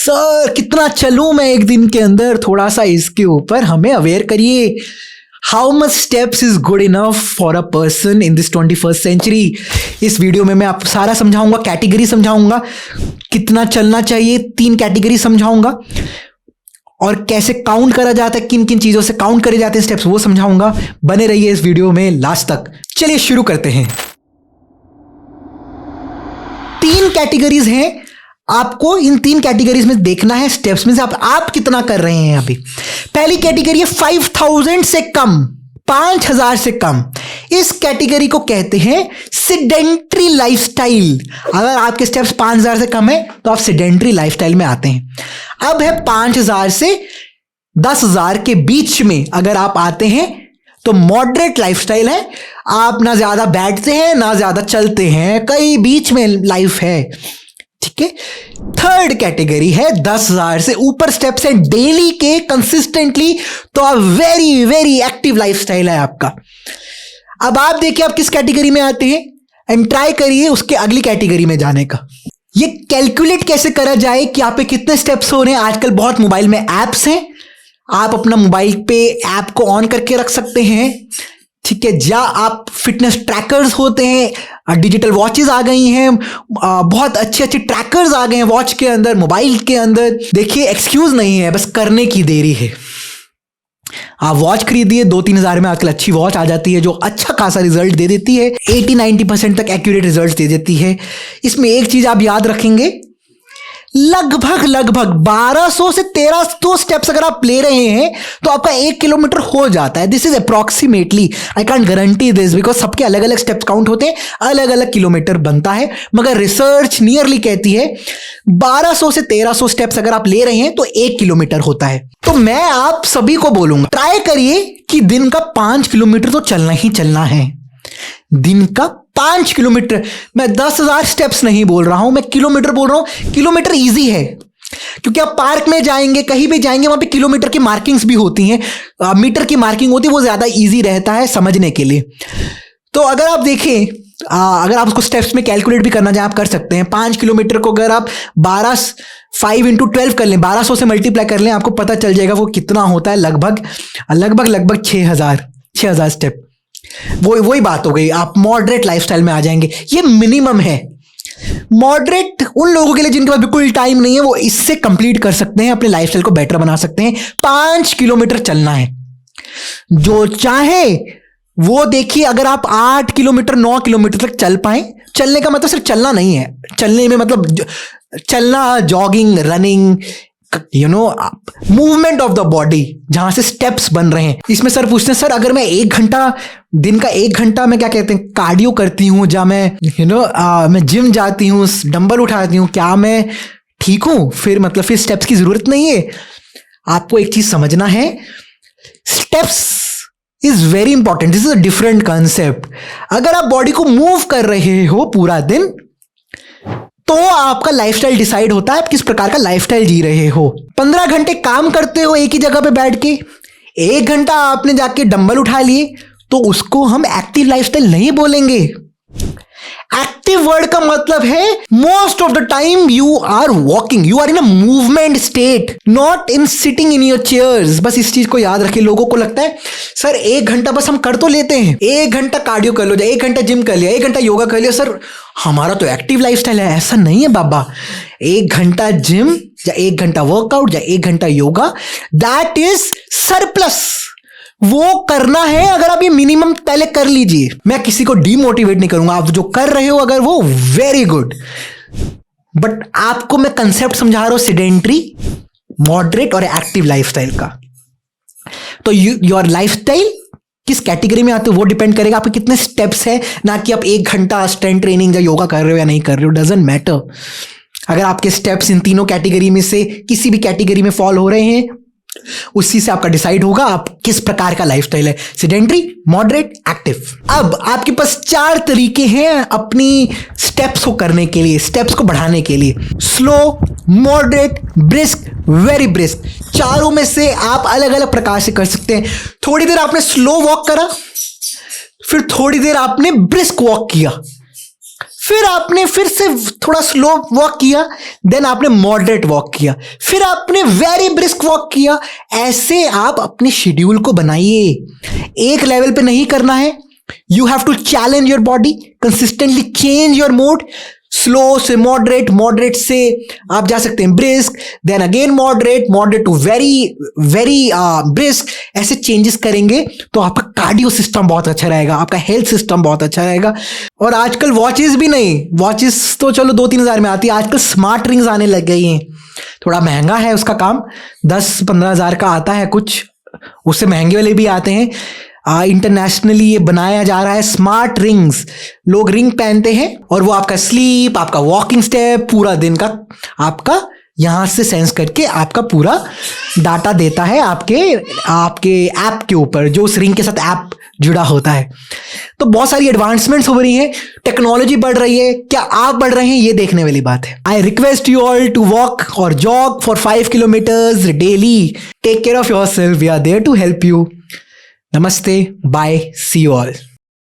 Sir कितना चलूं मैं एक दिन के अंदर, थोड़ा सा इसके ऊपर हमें अवेयर करिए। How much steps is good enough for a person in this 21st century. इस वीडियो में मैं आपको सारा समझाऊंगा, कैटेगरी समझाऊंगा, कितना चलना चाहिए, 3 कैटेगरी समझाऊंगा, और कैसे काउंट करा जाता है, किन किन चीजों से काउंट करे जाते हैं स्टेप्स, वो समझाऊंगा। बने रहिए इस वीडियो में लास्ट तक। चलिए शुरू करते हैं। 3 कैटेगरीज हैं, आपको इन 3 कैटेगरीज में देखना है स्टेप्स में से आप कितना कर रहे हैं अभी। पहली कैटेगरी है 5000 से कम, 5000 से कम। इस कैटेगरी को कहते हैं सेडेंट्री लाइफस्टाइल। अगर आपके स्टेप्स 5000 से कम है तो आप सेडेंट्री लाइफस्टाइल में आते हैं। अब है 5000 से 10000 के बीच में अगर आप आते हैं तो मॉडरेट लाइफस्टाइल है। आप ना ज्यादा बैठते हैं ना ज्यादा चलते हैं, कई बीच में लाइफ है, ठीक है। थर्ड कैटेगरी है 10000 से ऊपर स्टेप्स हैं डेली के कंसिस्टेंटली, तो आप वेरी वेरी एक्टिव लाइफस्टाइल है आपका। अब आप देखिए आप किस कैटेगरी में आते हैं एंड ट्राई करिए उसके अगली कैटेगरी में जाने का। ये कैलकुलेट कैसे करा जाए कि आप पे कितने स्टेप्स हो रहे हैं। आजकल बहुत मोबाइल में एप्स हैं, आप अपना मोबाइल पे ऐप को ऑन करके रख सकते हैं, ठीक है। या आप फिटनेस ट्रैकर्स होते हैं, डिजिटल वॉचेस आ गई हैं, बहुत अच्छे अच्छे ट्रैकर्स आ गए हैं वॉच के अंदर, मोबाइल के अंदर। देखिए एक्सक्यूज नहीं है, बस करने की देरी है। आप वॉच खरीदिए, 2-3 हज़ार में आजकल अच्छी वॉच आ जाती है जो अच्छा खासा रिजल्ट दे देती है, 80-90% तक एक्यूरेट रिजल्ट दे देती है। इसमें एक चीज आप याद रखेंगे, लगभग 1200 से 1300 स्टेप्स अगर आप ले रहे हैं तो आपका 1 किलोमीटर हो जाता है। This is approximately, I can't guarantee this because सबके अलग अलग स्टेप्स काउंट होते हैं, अलग अलग किलोमीटर बनता है, मगर रिसर्च नियरली कहती है 1200 से 1300 स्टेप्स अगर आप ले रहे हैं तो 1 किलोमीटर होता है। तो मैं आप सभी को बोलूंगा ट्राई करिए कि दिन का 5 किलोमीटर तो चलना ही चलना है। दिन का 5 किलोमीटर, मैं 10,000 स्टेप्स नहीं बोल रहा हूं, मैं किलोमीटर बोल रहा हूं। किलोमीटर इजी है क्योंकि आप पार्क में जाएंगे, कहीं भी जाएंगे, वहां पे किलोमीटर की मार्किंग्स भी होती हैं, मीटर की मार्किंग होती है, वो ज्यादा इजी रहता है समझने के लिए। तो अगर आप देखें, अगर आप उसको स्टेप्स में कैलकुलेट भी करना चाहें आप कर सकते हैं। 5 किलोमीटर को अगर आप 5 × 12 कर लें, 1200 से मल्टीप्लाई कर लें, आपको पता चल जाएगा वो कितना होता है। लगभग 6000 स्टेप। वही बात हो गई, आप मॉडरेट लाइफस्टाइल में आ जाएंगे। ये मिनिमम है। मॉडरेट उन लोगों के लिए जिनके पास बिल्कुल टाइम नहीं है, वो इससे कंप्लीट कर सकते हैं, अपने लाइफस्टाइल को बेटर बना सकते हैं। 5 किलोमीटर चलना है, जो चाहे वो देखिए। अगर आप 8 किलोमीटर 9 किलोमीटर तक चल पाए, चलने का मतलब सिर्फ चलना नहीं है, चलने में मतलब चलना, jogging, running, movement of the body, जहां से स्टेप्स बन रहे हैं। इसमें सर पूछते हैं, सर अगर मैं 1 घंटा, दिन का 1 घंटा मैं क्या कहते हैं कार्डियो करती हूँ, जहाँ मैं मैं जिम जाती हूँ, डंबल उठाती हूँ, क्या मैं ठीक हूँ? फिर स्टेप्स की जरूरत नहीं है। आपको एक चीज समझना है, steps is very important. This is a different concept. अगर आप बॉडी को मूव कर रहे हो पूरा दिन तो आपका लाइफस्टाइल डिसाइड होता है, आप किस प्रकार का लाइफस्टाइल जी रहे हो। 15 घंटे काम करते हो एक ही जगह पे बैठ के, 1 घंटा आपने जाके डंबल उठा लिए, तो उसको हम एक्टिव लाइफस्टाइल नहीं बोलेंगे। एक्टिव वर्ड का मतलब है most of the time you are walking, you are in a movement state, not in sitting in your chairs. बस इस चीज को याद रखिए। लोगों को लगता है सर 1 घंटा बस हम कर तो लेते हैं, 1 घंटा कार्डियो कर लो, 1 घंटा जिम कर लिया, 1 घंटा योगा कर लिया, सर हमारा तो एक्टिव लाइफस्टाइल है। ऐसा नहीं है बाबा। 1 घंटा जिम या 1 घंटा वर्कआउट या 1 घंटा योगा, दैट इज सरप्लस। वो करना है। अगर आप ये मिनिमम पहले कर लीजिए, मैं किसी को डीमोटिवेट नहीं करूंगा, आप जो कर रहे हो अगर वो वेरी गुड, बट आपको मैं कंसेप्ट समझा रहा हूं सेडेंट्री, मॉडरेट और एक्टिव लाइफस्टाइल का। तो योर लाइफस्टाइल किस कैटेगरी में आते हो वो डिपेंड करेगा आपके कितने स्टेप्स है, ना कि आप 1 घंटा स्ट्रेंथ ट्रेनिंग या योगा कर रहे हो या नहीं कर रहे हो, डजंट मैटर। अगर आपके स्टेप्स इन तीनों कैटेगरी में से किसी भी कैटेगरी में फॉल हो रहे हैं, उसी से आपका डिसाइड होगा आप किस प्रकार का लाइफस्टाइल है, सेडेंट्री, मॉडरेट, एक्टिव। अब आपके पास 4 तरीके हैं अपनी स्टेप्स को करने के लिए, स्टेप्स को बढ़ाने के लिए। Slow, moderate, brisk, very brisk. चारों में से आप अलग अलग प्रकार से कर सकते हैं। थोड़ी देर आपने स्लो वॉक करा, फिर थोड़ी देर आपने ब्रिस्क वॉक किया, फिर आपने फिर से थोड़ा स्लो वॉक किया, देन आपने मॉडरेट वॉक किया, फिर आपने वेरी ब्रिस्क वॉक किया। ऐसे आप अपने शेड्यूल को बनाइए। एक लेवल पे नहीं करना है। You have to challenge your body, consistently change your mode. Slow से मॉडरेट, मॉडरेट से आप जा सकते हैं brisk, then again moderate, moderate to very very brisk. ऐसे चेंजेस करेंगे तो आपका कार्डियो सिस्टम बहुत अच्छा रहेगा, आपका हेल्थ सिस्टम बहुत अच्छा रहेगा। और आजकल वॉचेस भी नहीं, वॉचेस तो चलो 2-3 हज़ार में आती है, आजकल स्मार्ट रिंग्स आने लग गई हैं। थोड़ा महंगा है उसका काम, 10-15 हज़ार का आता है कुछ, उससे महंगे वाले भी आते हैं। इंटरनेशनली ये बनाया जा रहा है स्मार्ट रिंग्स। लोग रिंग पहनते हैं और वो आपका स्लीप, आपका वॉकिंग स्टेप, पूरा दिन का आपका यहां से सेंस करके आपका पूरा डाटा देता है आपके ऐप के ऊपर, जो उस रिंग के साथ ऐप जुड़ा होता है। तो बहुत सारी एडवांसमेंट्स हो रही हैं, टेक्नोलॉजी बढ़ रही है। क्या आप बढ़ रहे हैं, ये देखने वाली बात है। I request you all to walk और jog for 5 kilometres daily. Take care of yourself, we are there to help you. Namaste, bye, see you all.